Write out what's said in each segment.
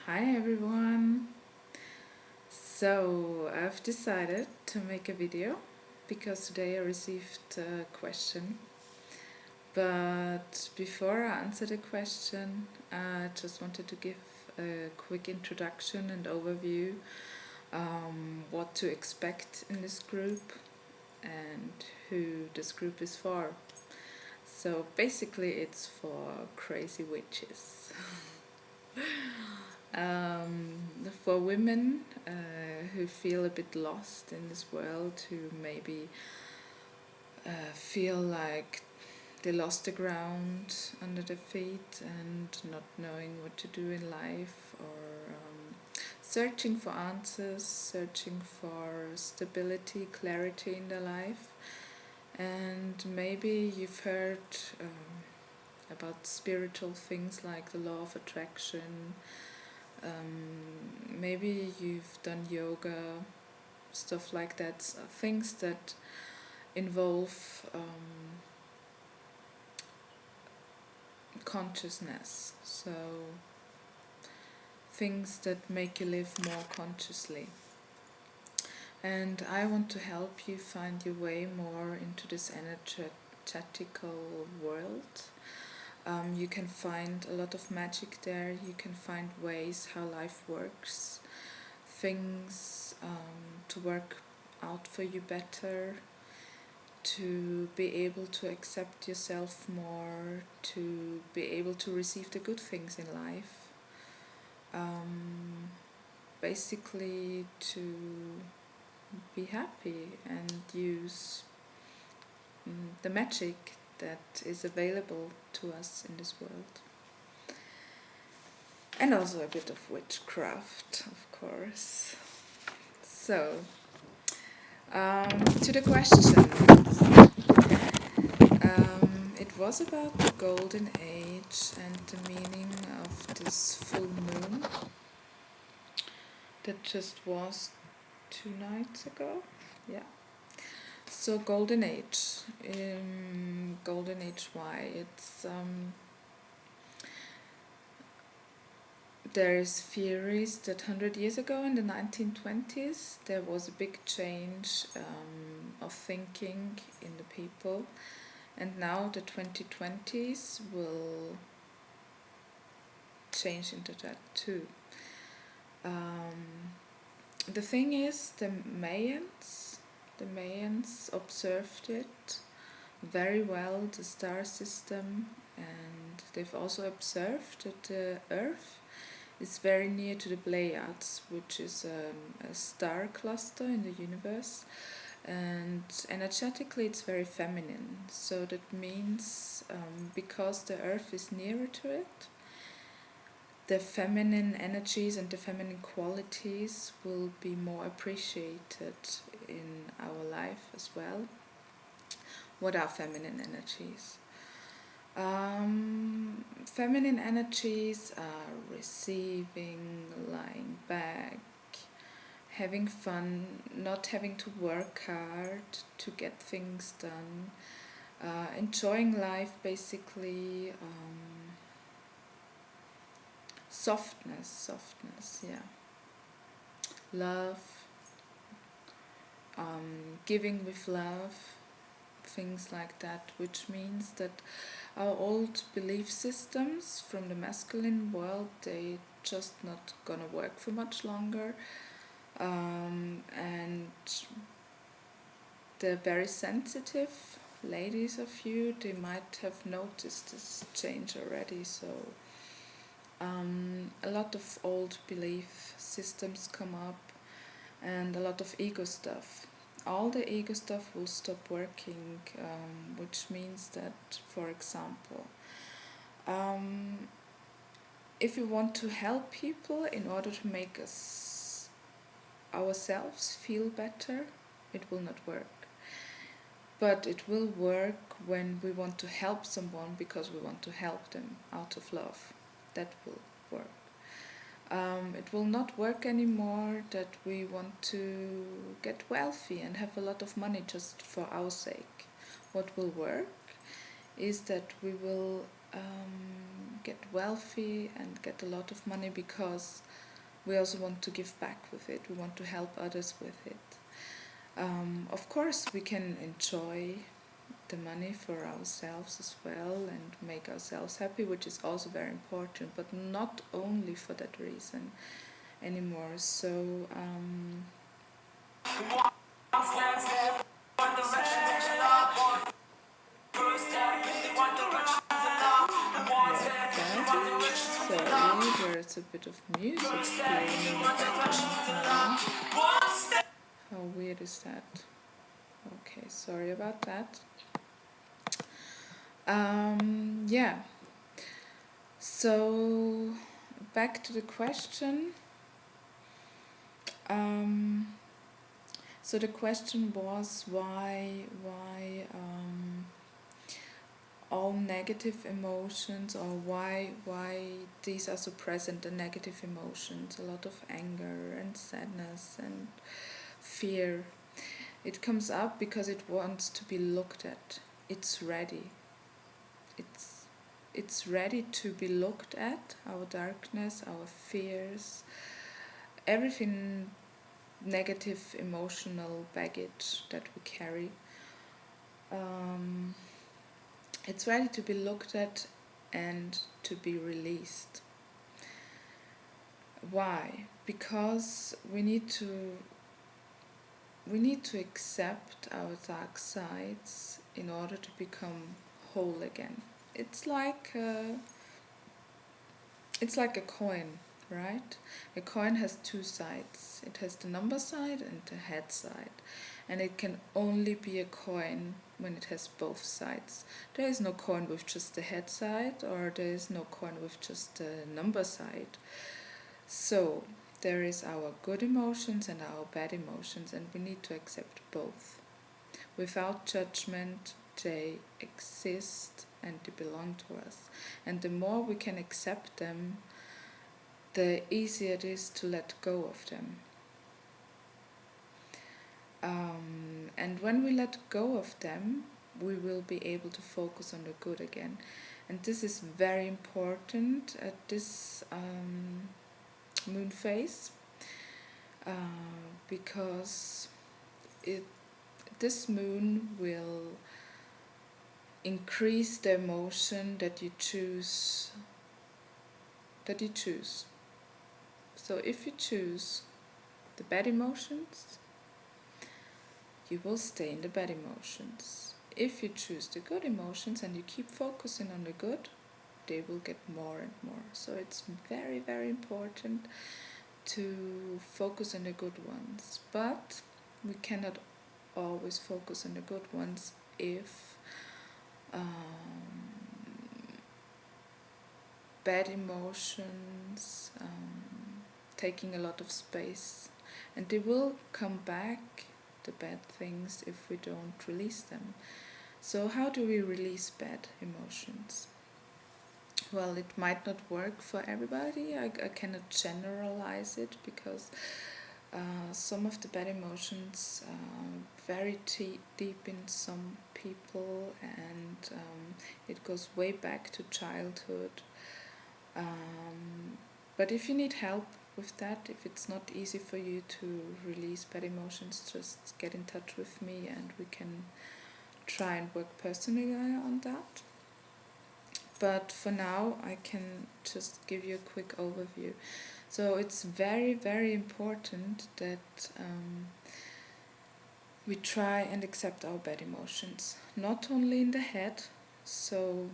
Hi everyone! So I've decided to make a video because today I received a question. But before I answer the question, I just wanted to give a quick introduction and overview what to expect in this group and who this group is for. So basically, it's for crazy witches. Um, for women who feel a bit lost in this world, who maybe feel like they lost the ground under their feet and not knowing what to do in life, or searching for answers, searching for stability, clarity in their life. And maybe you've heard about spiritual things like the law of attraction. Maybe you've done yoga, stuff like that, things that involve consciousness, so things that make you live more consciously. And I want to help you find your way more into this energetical world. You can find a lot of magic there, you can find ways how life works, things to work out for you better, to be able to accept yourself more, to be able to receive the good things in life. Basically, to be happy and use the magic that is available to us in this world. And also a bit of witchcraft, of course. So, to the question. It was about the golden age and the meaning of this full moon that just was 2 nights ago. Yeah. So golden age. Golden age, why? It's there is theories that 100 years ago in the 1920s there was a big change of thinking in the people, and now the 2020s will change into that too. The thing is, the Mayans observed it very well, the star system, and they've also observed that the Earth is very near to the Pleiades, which is a star cluster in the universe, and energetically it's very feminine. So that means because the Earth is nearer to it, the feminine energies and the feminine qualities will be more appreciated in our life as well. What are feminine energies? Feminine energies are receiving, lying back, having fun, not having to work hard to get things done, enjoying life basically. Softness, yeah. Love, giving with love, things like that, which means that our old belief systems from the masculine world, they just not gonna work for much longer, and the very sensitive ladies of you, they might have noticed this change already. So a lot of old belief systems come up, and a lot of ego stuff. All the ego stuff will stop working, which means that, for example, if we want to help people in order to make us ourselves feel better, it will not work. But it will work when we want to help someone because we want to help them out of love. That will work. It will not work anymore that we want to get wealthy and have a lot of money just for our sake. What will work is that we will get wealthy and get a lot of money, because we also want to give back with it. We want to help others with it. Of course, we can enjoy the money for ourselves as well and make ourselves happy, which is also very important, but not only for that reason anymore. So sorry, there's a bit of music playing in the background now. How weird is that? Okay, sorry about that. Yeah. So back to the question. So the question was why all negative emotions, or why these are so present, the negative emotions, a lot of anger and sadness and fear. It comes up because it wants to be looked at. It's ready. It's ready to be looked at, our darkness, our fears, everything negative emotional baggage that we carry. It's ready to be looked at and to be released. Why? Because we need to accept our dark sides in order to become whole again. It's like a coin, right? A coin has two sides. It has the number side and the head side. And it can only be a coin when it has both sides. There is no coin with just the head side, or there is no coin with just the number side. So there is our good emotions and our bad emotions, and we need to accept both. Without judgment, they exist and they belong to us. And the more we can accept them, the easier it is to let go of them. And when we let go of them, we will be able to focus on the good again. And this is very important at this moon phase, because this moon will increase the emotion that you choose. So if you choose the bad emotions, you will stay in the bad emotions. If you choose the good emotions and you keep focusing on the good, they will get more and more. So it's very, very important to focus on the good ones. But we cannot always focus on the good ones if bad emotions taking a lot of space, and they will come back, the bad things, if we don't release them. So how do we release bad emotions? Well, it might not work for everybody. I cannot generalize it, because some of the bad emotions are very deep in some people, and it goes way back to childhood. But if you need help with that, if it's not easy for you to release bad emotions, just get in touch with me and we can try and work personally on that. But for now, I can just give you a quick overview. So it's very, very important that we try and accept our bad emotions, not only in the head. So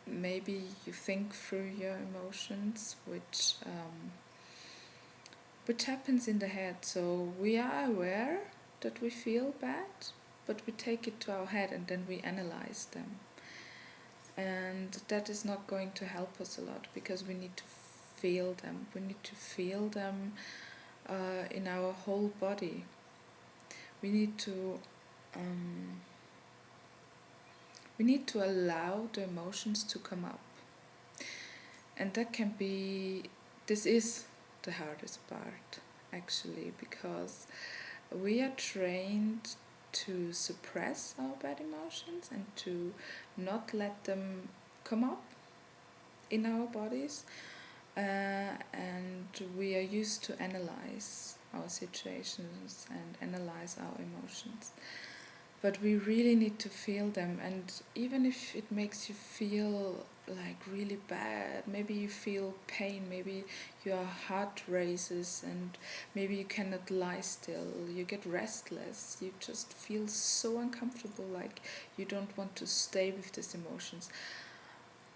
maybe you think through your emotions, which happens in the head. So we are aware that we feel bad, but we take it to our head and then we analyze them. And that is not going to help us a lot, because we need to feel them. We need to feel them in our whole body. We need to allow the emotions to come up. And this is the hardest part, actually, because we are trained to suppress our bad emotions and to not let them come up in our bodies, and we are used to analyze our situations and analyze our emotions, but we really need to feel them. And even if it makes you feel like really bad, maybe you feel pain, maybe your heart races, and maybe you cannot lie still, you get restless, you just feel so uncomfortable, like you don't want to stay with these emotions,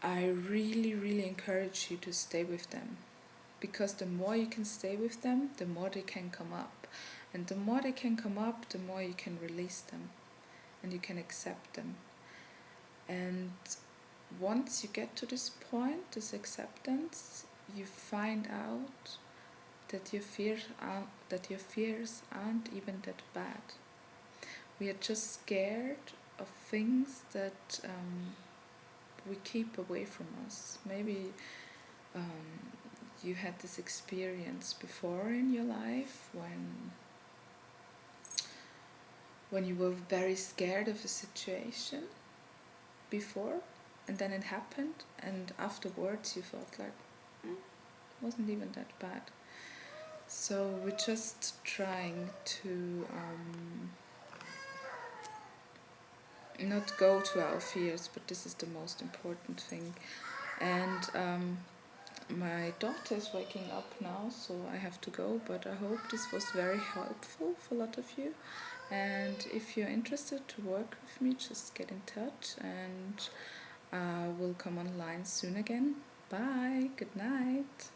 I really, really encourage you to stay with them, because the more you can stay with them, the more they can come up. And the more they can come up, the more you can release them and you can accept them. And once you get to this point, this acceptance, you find out that your fears aren't even that bad. We are just scared of things that we keep away from us. Maybe you had this experience before in your life when you were very scared of a situation before, and then it happened, and afterwards you felt like wasn't even that bad. So we're just trying to not go to our fears, but this is the most important thing. And my daughter is waking up now, so I have to go, but I hope this was very helpful for a lot of you. And if you're interested to work with me, just get in touch, and we'll come online soon again. Bye, good night.